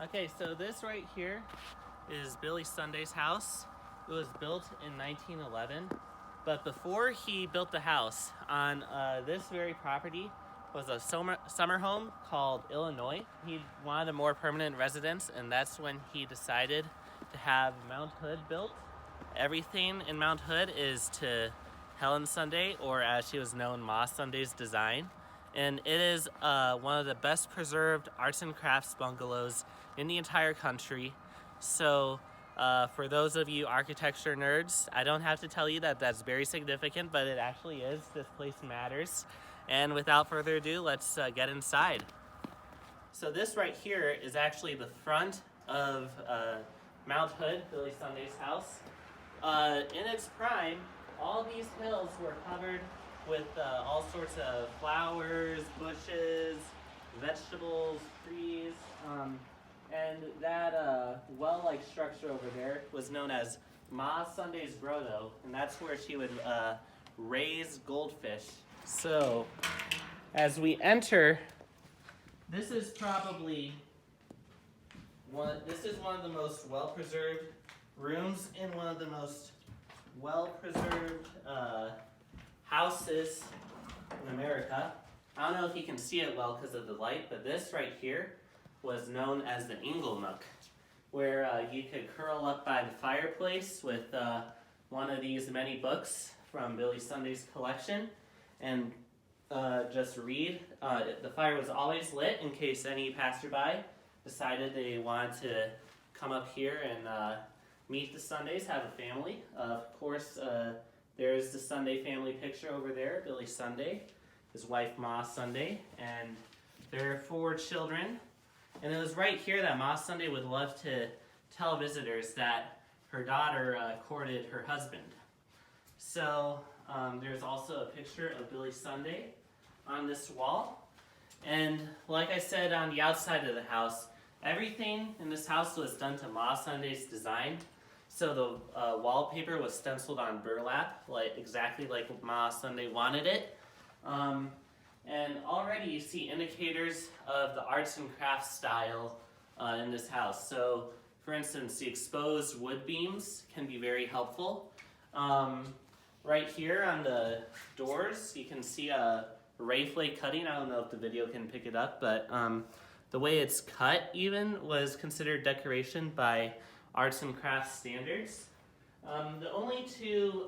Okay, so this right here is Billy Sunday's house. It was built in 1911, but before he built the house, on this very property was a summer home called Illinois. He wanted a more permanent residence, and that's when he decided to have Mount Hood built. Everything in Mount Hood is to Helen Sunday, or as she was known, Ma Sunday's design. And it is one of the best preserved arts and crafts bungalows in the entire country. So for those of you architecture nerds, I don't have to tell you that that's very significant, but it actually is. This place matters. And without further ado, let's get inside. So this right here is actually the front of Mount Hood, Billy Sunday's house. In its prime, all these hills were covered with all sorts of flowers, bushes, vegetables, trees, and that well-like structure over there was known as Ma Sunday's Grotto, and that's where she would raise goldfish. So, as we enter, this is probably one of the most well-preserved rooms in one of the most well-preserved houses in America. I don't know if you can see it well because of the light, but this right here was known as the Ingle Nook, where you could curl up by the fireplace with one of these many books from Billy Sunday's collection and just read. The fire was always lit in case any passerby decided they wanted to come up here and meet the Sundays, have a family. Of course, there's the Sunday family picture over there, Billy Sunday, his wife Ma Sunday, and their 4 children. And it was right here that Ma Sunday would love to tell visitors that her daughter courted her husband. So there's also a picture of Billy Sunday on this wall. And like I said, on the outside of the house, everything in this house was done to Ma Sunday's design. So the wallpaper was stenciled on burlap, exactly like Ma Sunday wanted it. And already you see indicators of the arts and crafts style in this house. So, for instance, the exposed wood beams can be very helpful. Right here on the doors, you can see a ray flake cutting. I don't know if the video can pick it up, but the way it's cut even was considered decoration by arts and crafts standards. The only 2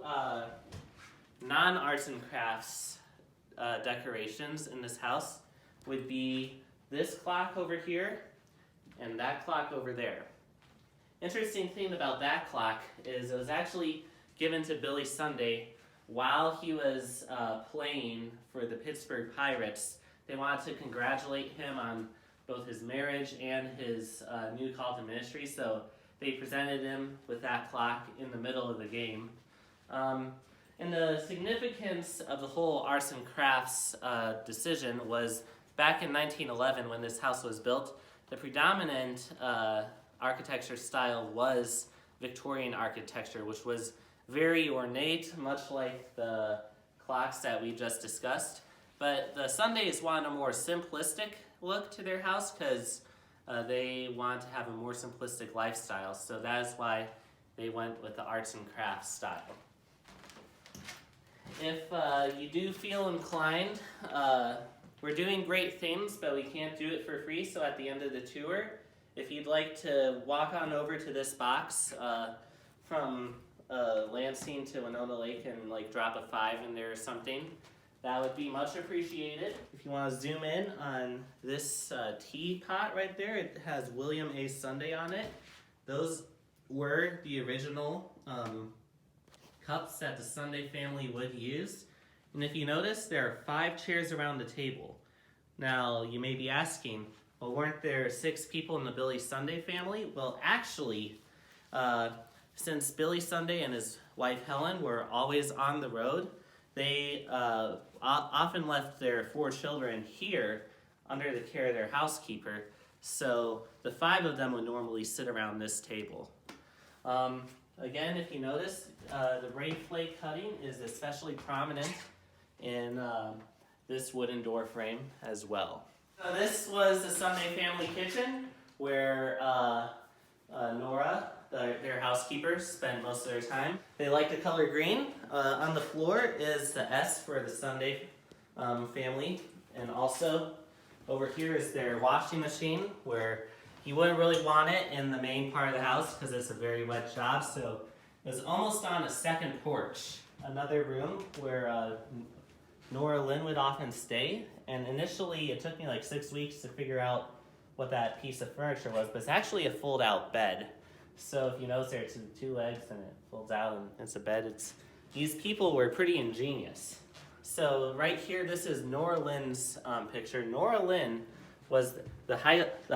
non-arts and crafts decorations in this house would be this clock over here and that clock over there. Interesting thing about that clock is it was actually given to Billy Sunday while he was playing for the Pittsburgh Pirates. They wanted to congratulate him on both his marriage and his new call to ministry, so they presented him with that clock in the middle of the game. And the significance of the whole arts and crafts decision was back in 1911 when this house was built, the predominant architecture style was Victorian architecture, which was very ornate, much like the clocks that we just discussed. But the Sundays wanted a more simplistic look to their house because they wanted to have a more simplistic lifestyle. So that is why they went with the arts and crafts style. If you do feel inclined, we're doing great things, but we can't do it for free. So at the end of the tour, if you'd like to walk on over to this box from Lansing to Winona Lake and drop a 5 in there or something, that would be much appreciated. If you want to zoom in on this teapot right there, it has William A. Sunday on it. Those were the original cups that the Sunday family would use. And if you notice, there are 5 chairs around the table. Now, you may be asking, well, weren't there 6 people in the Billy Sunday family? Well, actually, since Billy Sunday and his wife Helen were always on the road, they often left their 4 children here under the care of their housekeeper. So the 5 of them would normally sit around this table. Again, if you notice, the ray flake cutting is especially prominent in this wooden door frame as well. So this was the Sunday family kitchen, where housekeepers spent most of their time. They like the color green. On the floor is the S for the Sunday family. And also over here is their washing machine, where you wouldn't really want it in the main part of the house because it's a very wet job. So it's almost on a second porch. Another room where Nora Lynn would often stay. And initially it took me like 6 weeks to figure out what that piece of furniture was, but it's actually a fold-out bed. So if you notice there, it's 2 legs and it folds out and it's a bed. These people were pretty ingenious. So right here, this is Nora Lynn's picture. Nora Lynn was the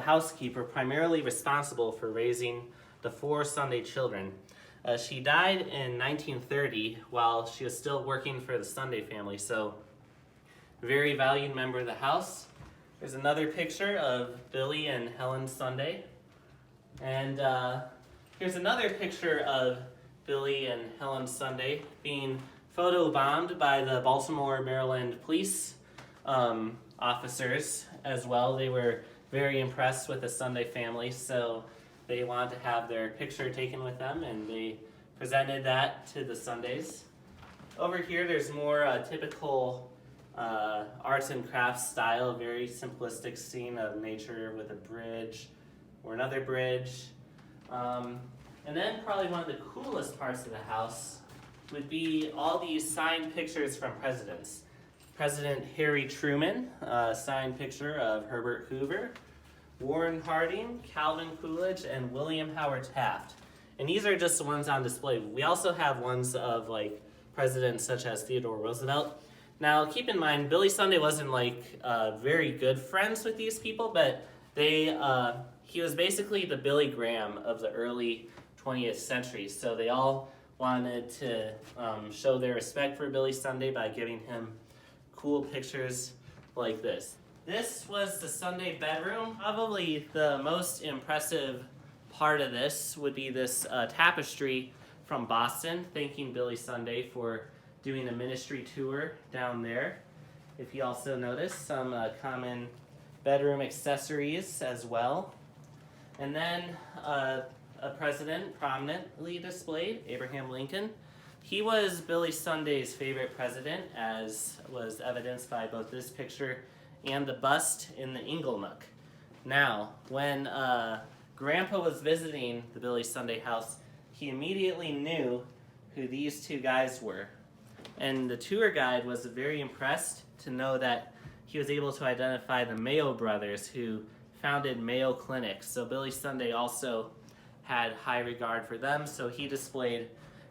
housekeeper primarily responsible for raising the 4 Sunday children. She died in 1930 while she was still working for the Sunday family, so very valued member of the house. There's another picture of Billy and Helen Sunday. And here's another picture of Billy and Helen Sunday being photobombed by the Baltimore, Maryland police officers as well. They were very impressed with the Sunday family, so they wanted to have their picture taken with them, and they presented that to the Sundays. Over here, there's more typical arts and crafts style, very simplistic scene of nature with a bridge or another bridge. And then probably one of the coolest parts of the house would be all these signed pictures from presidents. President Harry Truman, signed picture of Herbert Hoover, Warren Harding, Calvin Coolidge, and William Howard Taft. And these are just the ones on display. We also have ones of like presidents such as Theodore Roosevelt. Now keep in mind, Billy Sunday wasn't like very good friends with these people, but he was basically the Billy Graham of the early 20th century. So they all wanted to show their respect for Billy Sunday by giving him cool pictures like this. This was the Sunday bedroom. Probably the most impressive part of this would be this tapestry from Boston, thanking Billy Sunday for doing a ministry tour down there. If you also notice, some common bedroom accessories as well. And then a president prominently displayed, Abraham Lincoln. He was Billy Sunday's favorite president, as was evidenced by both this picture and the bust in the Inglenook. Now, when Grandpa was visiting the Billy Sunday house, he immediately knew who these 2 guys were. And the tour guide was very impressed to know that he was able to identify the Mayo brothers who founded Mayo Clinic. So Billy Sunday also had high regard for them, so he displayed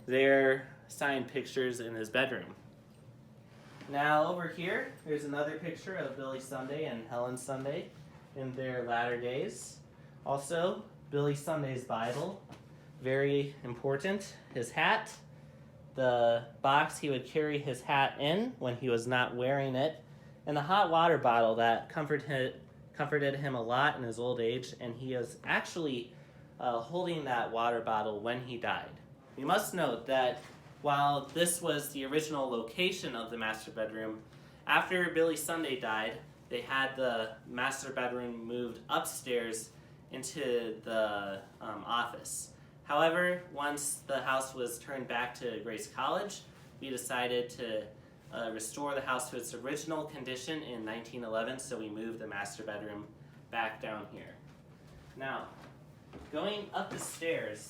their signed pictures in his bedroom. Now over here, there's another picture of Billy Sunday and Helen Sunday in their latter days. Also, Billy Sunday's Bible, very important. His hat, the box he would carry his hat in when he was not wearing it, and the hot water bottle that comforted him a lot in his old age, and he was actually holding that water bottle when he died. We must note that while this was the original location of the master bedroom, after Billy Sunday died, they had the master bedroom moved upstairs into the office. However, once the house was turned back to Grace College, we decided to restore the house to its original condition in 1911, so we moved the master bedroom back down here. Now, going up the stairs,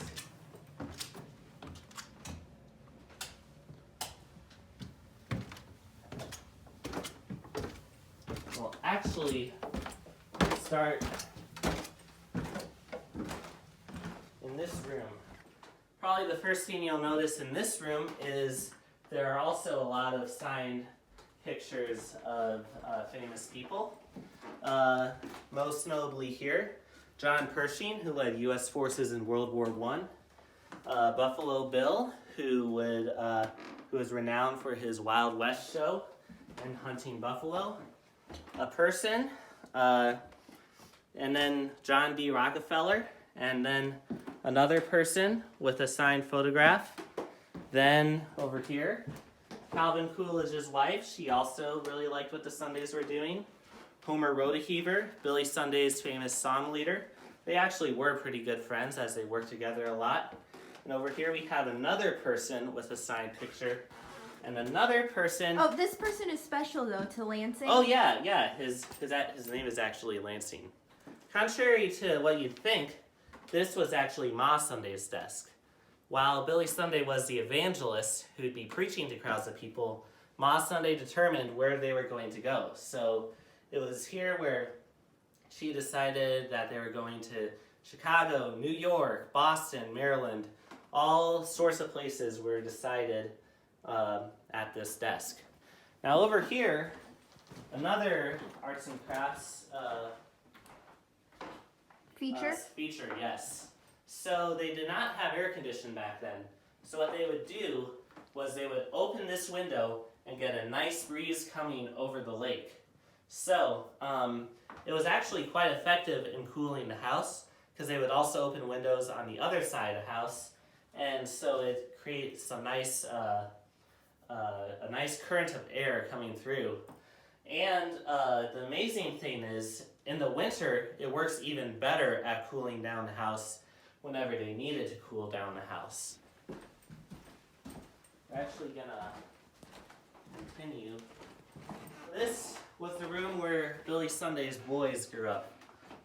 we'll actually start in this room. Probably the first thing you'll notice in this room is there are also a lot of signed pictures of famous people. Most notably here, John Pershing, who led U.S. forces in World War I. Buffalo Bill, who was renowned for his Wild West show and hunting buffalo. A person, and then John D. Rockefeller, and then another person with a signed photograph. Then over here, Calvin Coolidge's wife. She also really liked what the Sundays were doing. Homer Rodeheaver, Billy Sunday's famous song leader. They actually were pretty good friends as they worked together a lot. And over here we have another person with a signed picture. And another person. Oh, this person is special though to Lansing. Oh yeah. His name is actually Lansing. Contrary to what you'd think, this was actually Ma Sunday's desk. While Billy Sunday was the evangelist who'd be preaching to crowds of people, Ma Sunday determined where they were going to go. So it was here where she decided that they were going to Chicago, New York, Boston, Maryland. All sorts of places were decided at this desk. Now over here, another arts and crafts Feature? Feature, yes. So they did not have air conditioning back then. So what they would do was they would open this window and get a nice breeze coming over the lake. So it was actually quite effective in cooling the house because they would also open windows on the other side of the house, and so it creates some nice a nice current of air coming through. And the amazing thing is, in the winter, it works even better at cooling down the house whenever they needed to cool down the house. We're actually gonna continue. This was the room where Billy Sunday's boys grew up.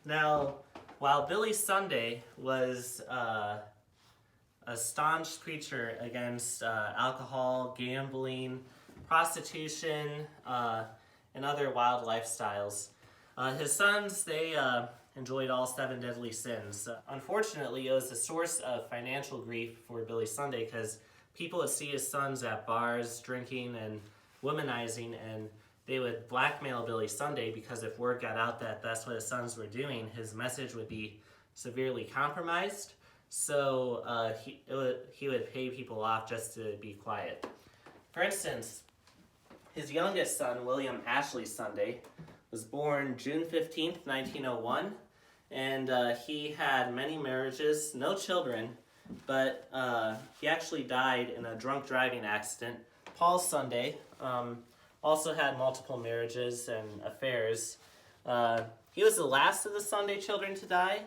Now, while Billy Sunday was a staunch preacher against alcohol, gambling, prostitution, and other wild lifestyles, his sons, they enjoyed all 7 deadly sins. Unfortunately, it was a source of financial grief for Billy Sunday because people would see his sons at bars, drinking and womanizing, and they would blackmail Billy Sunday because if word got out that that's what his sons were doing, his message would be severely compromised. So he would pay people off just to be quiet. For instance, his youngest son, William Ashley Sunday, was born June 15th, 1901, and he had many marriages, no children, but he actually died in a drunk driving accident. Paul Sunday also had multiple marriages and affairs. He was the last of the Sunday children to die.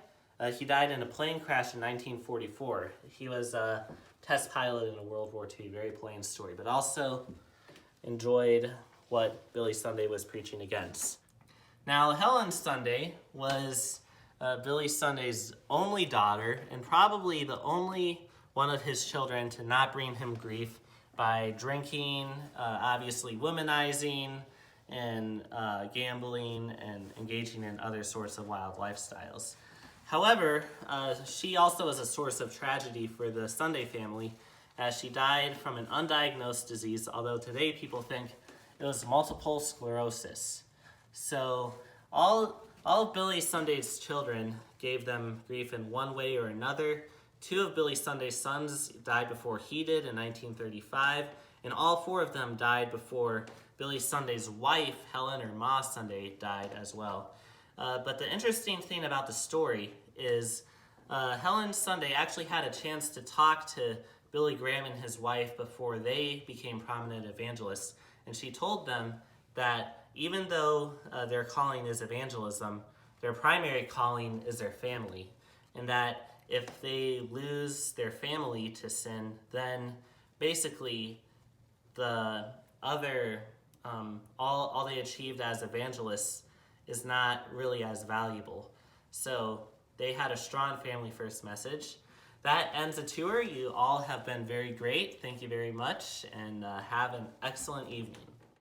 He died in a plane crash in 1944. He was a test pilot in World War II, very plain story, but also enjoyed what Billy Sunday was preaching against. Now, Helen Sunday was Billy Sunday's only daughter and probably the only one of his children to not bring him grief by drinking, obviously womanizing, and gambling, and engaging in other sorts of wild lifestyles. However, she also was a source of tragedy for the Sunday family as she died from an undiagnosed disease, although today people think it was multiple sclerosis. So all of Billy Sunday's children gave them grief in one way or another. 2 of Billy Sunday's sons died before he did in 1935, and all 4 of them died before Billy Sunday's wife, Helen or Ma Sunday, died as well. But the interesting thing about the story is Helen Sunday actually had a chance to talk to Billy Graham and his wife before they became prominent evangelists, and she told them that even though their calling is evangelism, their primary calling is their family, and that if they lose their family to sin, then basically the other, all they achieved as evangelists is not really as valuable. So they had a strong family first message. That ends the tour. You all have been very great. Thank you very much, and have an excellent evening.